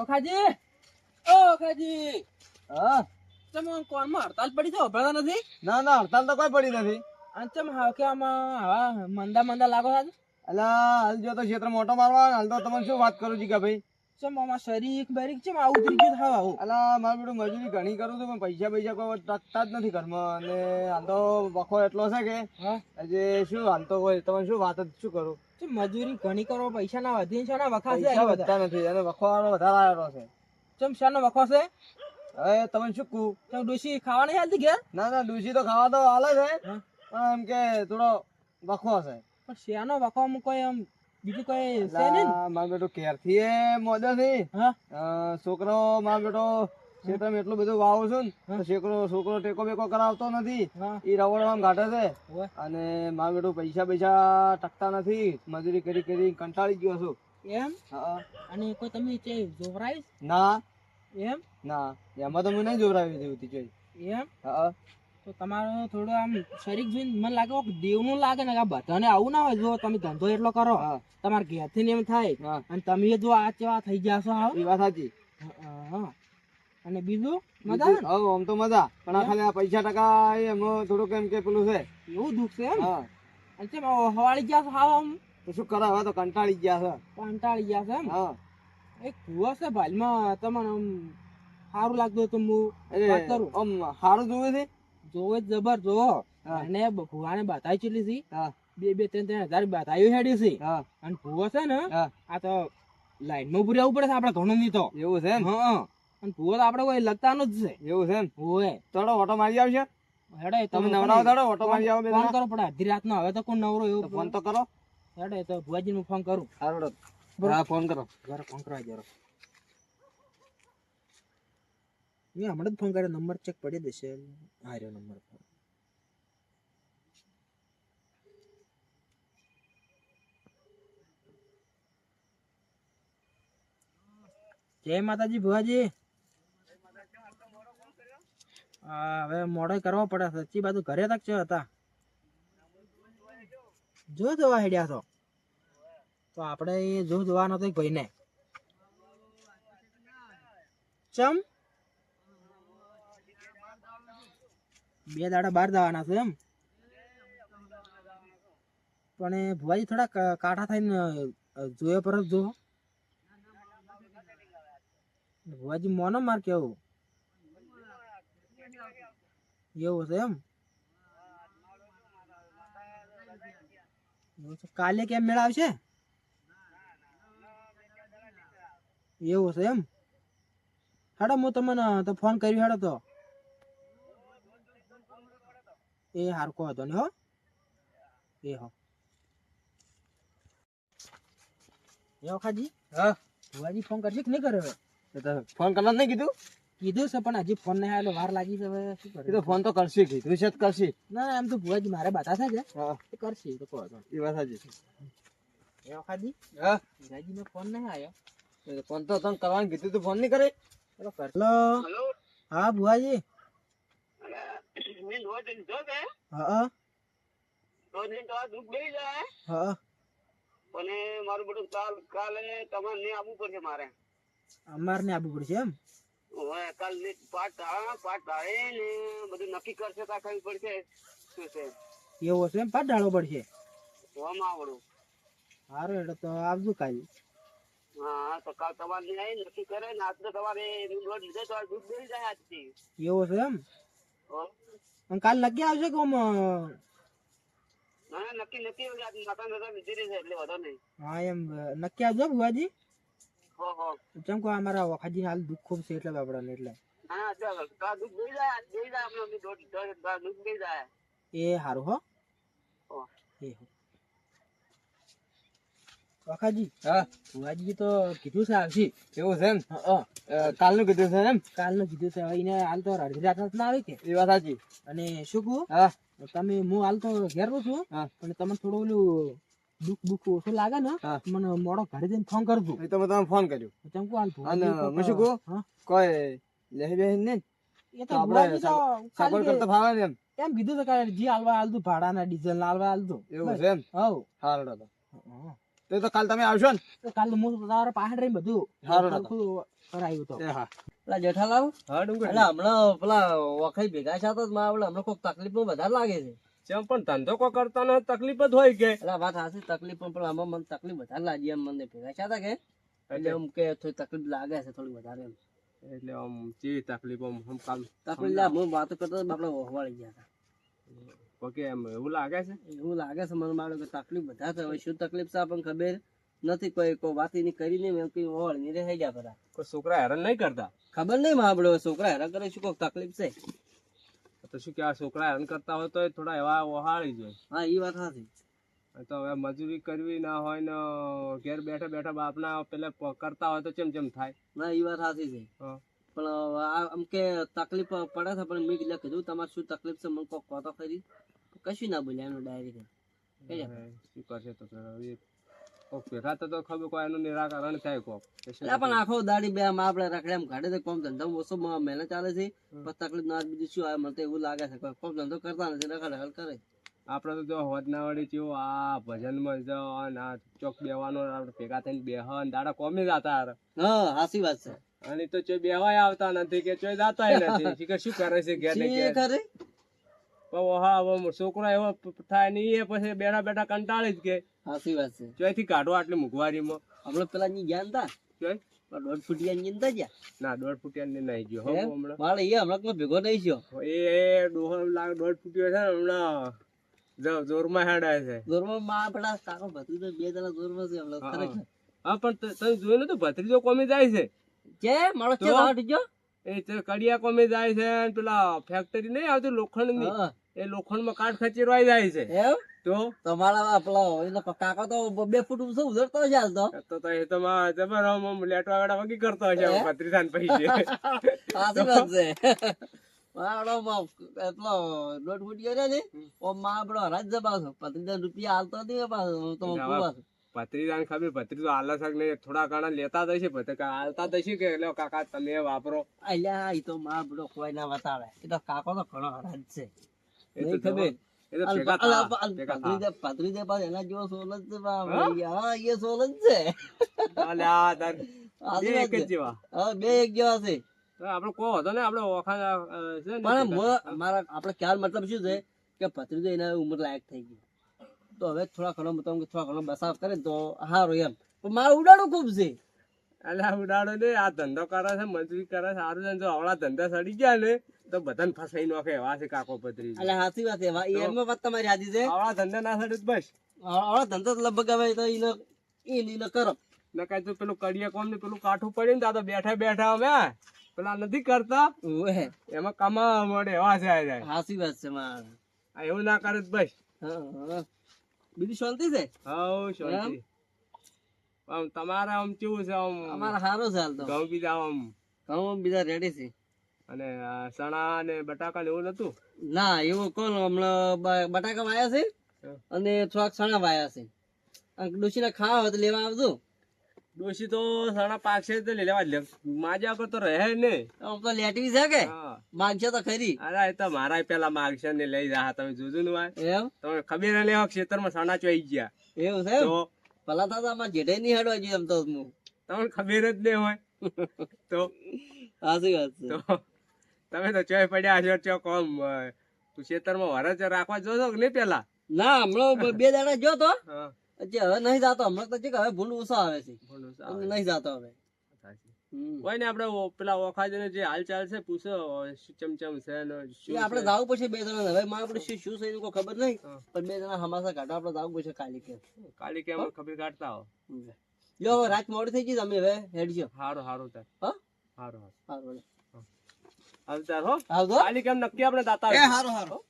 ઓખાજી, ઓ ઓખાજી, હા ચમ કોણમાં હડતાલ પડી છે ઉભા નથી? ના ના હડતાલ તો કોઈ પડી નથી. અને ચમ હાવ કે આમાં હવા મંદા મંદા લાગો છે? અલા હાલ જો તો ક્ષેત્ર મોટો મારવા હાલ તો તમને શું વાત કરું છું કે ભાઈ ચમ આમાં શરીક બરીક ચમ આવું ઉતરી ગયું હાવ આવું? અલા મારું બેટું મજૂરી ઘણી કરું છું પણ પૈસા કોઈ ટકતા જ નથી ઘરમાં અને હાલ તો વખો એટલો છે કે હા, આજે શું હાલ તો કોઈ તમે શું વાત જ શું કરું. ચમ મજૂરી ઘણી કરો પૈસા ના વધી છે ને વખા છે પૈસા અહીં બધા? વધતા નથી અને વખો વાળો વધારે આવેલો છે. ચમ શાનો વખો છે? હવે તમે શું કહું. ચમ ડોશી ખાવા નહીં હાલતી ઘેર? ના ના ડૂસી તો ખાવા તો હાલે છે હા, પણ એમ કે થોડો વખો છે. પણ શાનો વખો આમ કોઈ આમ બીજું કોઈ છે ને? અલા, મારો બેટો ક્યારથી એ મોજો છે. હા, છોકરો મારો બેટો ખેતરમાં એટલું બધું વાવું છું ને તો છોકરો ટેકો બેકો કરાવતો નથી. હા, એ રવડવામાં કાઢે છે ઓય, અને મારો બેટો પૈસા ટકતા નથી. મજૂરી કરી કરી કંટાળી ગયો છું. એમ? હા. અને કોઈ તમે જે જોવરાય ના એમ? ના એમાં તો મેં નહીં જોવરાવી દેવું જોઈ. એમ? હા તો તમારો થોડો આમ શરીર જોઈને મને લાગે દેવનું લાગે ને કે આ બધાને આવું ના હોય. જો તમે ધંધો એટલો કરો હા તમારે ઘેરથી ને એમ થાય હા અને તમે જો આ કેવા થઈ ગયા છો હાવ. એ વાત સાચી. હા. અને બીજું મજા આવે ને? હા આમ તો મજા પણ આ ખાલી આ પૈસા ટકા એમાં થોડુંક એમ કે પેલું છે. એવું દુઃખ છે એમ? હા અને ચેમ હવાળી ગયા છો હાવ આમ તો શું કરે હવે તો કંટાળી ગયા છે. કંટાળી ગયા છે એમ? હા એક ભૂવો છે ભાલમાં તમને આમ સારું લાગતું હોય તો હું વાત કરું. આમ સારું જોવે છે. જોવે જ જબર જોવો. હા. અને ભૂવાને બતાવી ચેટલી છે? હા 2,000-3,000 બતાવી હેડી છે. હા અને ભૂવો છે ને હા આ તો લાઈનમાં ઉભું રહેવું પડે છે આપણે ઘણું નહીં તો. એવું છે એમ. હા. અને ભૂવો તો આપણે કોઈ લગતાનું જ છે. એવું છે એમ. ઓય થોડો ઓટો મારી આવશે. હેડે તો તમે નવરાવો થોડો ઓટો મારી આવો બે ફોન જણા. કરો પડે અડધી રાતનો હવે તો કોણ નવરો તો એવું ફોન તો કરો. હેડે તો ભુવાજીને ફોન કરું. હારું હા ફોન કરો. જરા ફોન કરવા જરા મેં હમણાં જ ફોન કર્યો નંબર ચેક પડી દેશે. આ રહ્યો નંબર. જય માતાજી ભુવાજી. હવે મોડો કરવો પડે. સચ્ચી બાજુ ઘરે તક છે હતા જો જોવા હેડ્યા છો તો આપણે એ જો જોવાનો તો ભાઈ ને ચમ 2 દાડા બહાર જવાના છે એમ? પણ એ ભુવાજી થોડા કાઠા થઈને જોયા પર જ જો ભુવાજી મોનો માર કેવું એવું છે એમ? એવું છે. કાલે કેમ મેળ આવશે? એવું છે એમ? હેડો હું તમને તો ફોન કર્યો હેડો તો એ હારકો હતો ને હો એ હો એ ઓખાજી. હા ભુવાજી ફોન કરશે કે નહીં કરે હવે? ફોન કરવાનું નહીં કીધું. કીધું છે પણ હજી ફોન નહીં આવેલો વાર લાગી છે. હવે શું કરે? કીધું ફોન તો કરશે કીધું છે તો કરશે. ના ના એમ તો ભુવાજી મારે બાધા છે હા એ કરશે એ તો કહો તો. એ વાત સાચી. એ ઓખાજી હા ભુવાજીનો ફોન નહીં આવ્યો. ફોન તો તમે કરવાનું કીધું તું ફોન નહીં કરે. ચલો કર લો. હા ભુવાજી. હા હા મારું બધું કાલે તમારે ને આવવું પડશે મારે. અમાર ને આવવું પડશે એમ? કાલ પાઠ ધારે ને બધું નક્કી કરશે તો કઈ પડશે શું છે એવું હશે એમ? પાટ ડાળવો પડશે. હોમાં આવડું. સારું એટલે તો આવજો કાલે. હા તો કાલ તમારે ને આવીને નક્કી કરે ને આજ તો તમારે દૂધ લીધે તો દૂધ દઈ જાય આજથી. એવું છે એમ? હો? અને કાલ નક્કી આવશે કે આમ ના નક્કી નથી માતા નતા લીધી રહી છે એટલે વધો નહીં. હા એમ નક્કી આવજો ભુવાજી. હો હો ચમ કહો અમારા વખાજી હાલ દુઃખ ખૂબ છે એટલે બાપડાને એટલે. હા ચાલો કાલ દૂધ દઈ જાય આપણે દૂધ દઈ જાય. એ સારું હો. હો. એ હો વખાજી. હા ભુવાજી તો કીધું છે આવશે. એવું છે એમ. હા કાલનું કીધું છે એમ. કાલનું કીધું છે. હવે એને હાલ તો અડધી રાત ના આવે કે. એ વાત સાચી. અને શું કહું હા તમે હું હાલ તો ઘેર રહું છું હા અને તમને થોડું ઓલું દુઃખ ઓછું લાગે ને હા. મને મોડો ઘરે જઈને ફોન કરજો. એ તો મેં તમે ફોન કર્યો. ચમ કહો હાલ અને ભુવાજી હું શું કહું હા કોઈ લેહી બેહી ને એ તો તો આપણે ભુવાજી તો સગવડ ખાલી કરતા ફાવે ને એમ. એમ કીધું છે કે જી હાલવા હાલતું ભાડા ના ડીઝલ ના હાલવા હાલતું. એવું છે એમ. હવ હારડો તો. હા. તો કાલ તમે આવશો ને? તો કાલ તો હું તમારા પાછળ રહીને બધું હારું સરખું કરાયું તો. એ હા. પેલા જેઠાલાલ હા ડુંગર. એટલે હમણાં પેલા વખાઈ ભેગા છે તો આપણે હમણાં કોઈક તકલીફ વધારે લાગે છે. જેમ પણ ધંધો કોઈ કરતા ન તકલીફ જ હોય કે. એટલે વાત હાસી તકલીફ પણ આમાં મને તકલીફ વધારે લાગી એમ મને ભેગા છે કે એટલે એમ કે થોડી તકલીફ લાગે છે થોડી વધારે એમ. એટલે આમ કેવી તકલીફ આમ કામ તકલીફ લા હું વાતો કરતો હતો, આપણે વહવાળી ગયા હતા. પગે એમ એવું લાગે છે. એવું લાગે છે મને મારું કે તકલીફ વધારે છે. હવે શું તકલીફ છે આપણને ખબર નથી. કોઈ વાત એની કરી નહીં એમ કઈ વહવાળી ને થઈ ગયા બધા. કોઈ છોકરા હેરાન નહીં કરતા? ખબર નહીં માં આપણે છોકરા હેરાન કરે શું કોઈ તકલીફ છે. તો શું કે આ છોકરા હેરાન કરતા હોય તો થોડા એવા વહાળી જોઈએ. હા એ વાત સાચી. તો હવે મજૂરી કરવી ના હોય ને ઘેર બેઠા બેઠા બાપના પેલા કરતા હોય તો ચેમ થાય. ના એ વાત સાચી છે. હા. પણ આમ કે તકલીફ પડે છે પણ મેં કીધું તમારે શું તકલીફ છે મને કોક કહો તો ખરી. કશું ના બોલ્યા એનું ડાયરેક્ટ. શું કરશે તો કોક ભેગા તો ખબર કોઈ એનું નિરાકરણ થાય કોક. એટલે પણ આખો દાડી બે આમ આપણે રખડે એમ કાઢે તો કોમ ધંધો ઓછો મહેનત ચાલે છે પણ તકલીફ ના બીજું શું આવે મને તો એવું લાગે છે કોમ ધંધો કરતા નથી રખડ કરે. આપડે તો જો હોદનાવાડી જેવું આ ભજનમાં જો આ ચોક બેવાનો આપણે ભેગા થઈને બેહન દાડા કોમી જતા. હા સાચી વાત છે. અને તો ચોય બેવાય આવતા નથી કે ચોય જાતાય નથી કે શું કરે છે ઘેર ને ઘેર. ખરે પણ હા હવે છોકરો એવો થાય ને એ પછી બેઠા બેઠા કંટાળી જ કે સાચી વાત છે. ચોયથી કાઢો આટલી મોંઘવારીમાં. હમણાં પેલા ની જ્ઞાન તા ચોય 1.5 ફૂટિયા ની અંદર ગયા. ના 1.5 ફૂટિયા ને નહીં ગયો હો હમણાં. મારે એ હમણાં કોઈ ભેગો નહીં થયો. એ ડોહો 1.5 ફૂટિયો છે ને હમણાં જોરમાં હેડાય છે. જોરમાં માં પેલા કાકો ભત્રી તો 2 જણા જોરમાં છે હમણાં ખરેખર. હા પણ તમે જોયું નતું ભત્રીજો કોમી જાય છે. કે મારો કે લાટ ગયો એ કડિયા કોમી જાય છે ને પેલા ફેક્ટરી નહીં આવતી લોખંડ ની હા એ લોખંડ માં કાટ ખચેરવાઈ જાય છે. એમ તો તમારા પેલા એનો કાકો તો 2 ફૂટ ઊંચો ઉધરતો છે હાલ તો. એ તો જબર લેટવા વેડા વગી કરતો હશે ભત્રીજાને પૈસે. સાચી વાત છે. મારો એટલો 1.5 ફૂટિયો રે ને ઓ માં આપણો હરાજ જબાવશો 25,000 રૂપિયા હાલતો નહીં પાછો તો પૂવાશો. ભત્રીજાને ખબર ભત્રીજો હાલે છે ને થોડા ઘણા લેતા થશે હાલતા થશે કે લ્યો કાકા તમે વાપરો. અલ્યા ઈ તો માં આપણો કોઈ ના બતાવે. એ તો કાકો તો ઘણો હરાજ છે. એ તો નહીં ખબર એ તો ભેગા થા, ભેગા થા. પાત્રી પાસે એના જેવો સોલ જ છે બાપ. હા એ સોલ જ છે. અલ્યા તાર સાચી બે વાત એક જ છે. જેવા. હા 2 એક જેવા છે. તો આપણે કહો હતો ને આપણે ઓળખાણ છે ને પણ ભેગા. મારા આપણે ખ્યાલ મતલબ શું છે કે ભત્રીજો એના ઉંમર લાયક થઈ ગઈ તો હવે થોડા ઘણો મતલબ કે થોડા ઘણો બસાવ કરે તો સારું એમ. પણ મારે ઉડાડું ખૂબ છે. અલ્યા ઉડાડો ને આ ધંધો કરે છે મજૂરી કરે છે સારું છે ને જો આવડા ધંધા સડી ગયા ને તો બધાને ફસાઈ નાખે એવા છે કાકો ભત્રીજો. એટલે સાચી વાત છે. એમાં વાત તમારી સાચી છે. આવડા ધંધા ના સડે તો બસ આવડો ધંધો તો લગભગ હવે તો એને કરો. નકાય તો પેલું કડિયા કોમ ને પેલું કાઠું પડ્યું ને તો બેઠા બેઠા અમે પેલા નથી કરતા ઓહે એમાં કમાવા મળે એવા છે આ જાય. સાચી વાત છે મારે. આ એવું ના કરે તો બસ. હા હા બીજી શાંતિ છે. હવ શાંતિ. આમ તમારે આમ કેવું છે આમ અમારે સારું છે હાલ તો. ઘઉં બીજા આમ ઘઉં બીજા રેડી છે. અને આ ચણા ને બટાકા ને એવું નતું? ના એવું કોણ હમણાં બટાકા વાયા છે અને થોડાક ચણા વાયા છે. ડોશીને ખાવા હોય તો લેવા આવજો. ડોશી તો ચણા પાકશે તો લેવા જ લે માજા પર તો રહે ને. આમ તો લેટવી છે કે હા. માગશે તો ખરી. અરે એ તો મારા પેલા માગશે ને લઈ જા તમે જોજો ને ભાઈ. એમ તમે ખબર ને ખેતરમાં ચણા ચોઈ ગયા એવું છે. તો ભલા થતા આમાં જેઠે નહીં હેડવા જોઈએ એમ તો હું. તમને ખબર જ નહીં હોય તો સાચી વાત છે. તો તમે તો ચોય પડ્યા છો ચો કોમ તું ખેતરમાં વરસ રાખવા જોશો કે નહીં પેલા? ના હમણાં 2 દાડા જો તો હા. હજી હવે નહીં જાતો. હમણાં તો હવે ભૂંડ ઓછો આવે છે. ભૂંડ ઓછો આવે. નહીં જાતો હવે. સાચી. કોઈ ને આપડે પેલા ઓખાજીને જે હાલ ચાલ છે પૂછો શું ચમચમ છે ને શું એ આપણે છે. જાવું પડશે 2 જણા. હવે માં આપણે શું છે એનું કોઈ ખબર નહીં હા. પણ 2 જણા હમાસા કાઢો આપણે જાવું પડશે કાલી કે. કાલી કેમ ખબર કાઢતા હો. જો હવે રાત મોડી થઈ ગઈ તમે હવે હેડજો. હારું હારું તાર. હા હારું હારું સારું હાલ તાર હો. આવજો. કાલી કેમ નક્કી આપણે દાતા એ હારું હારું.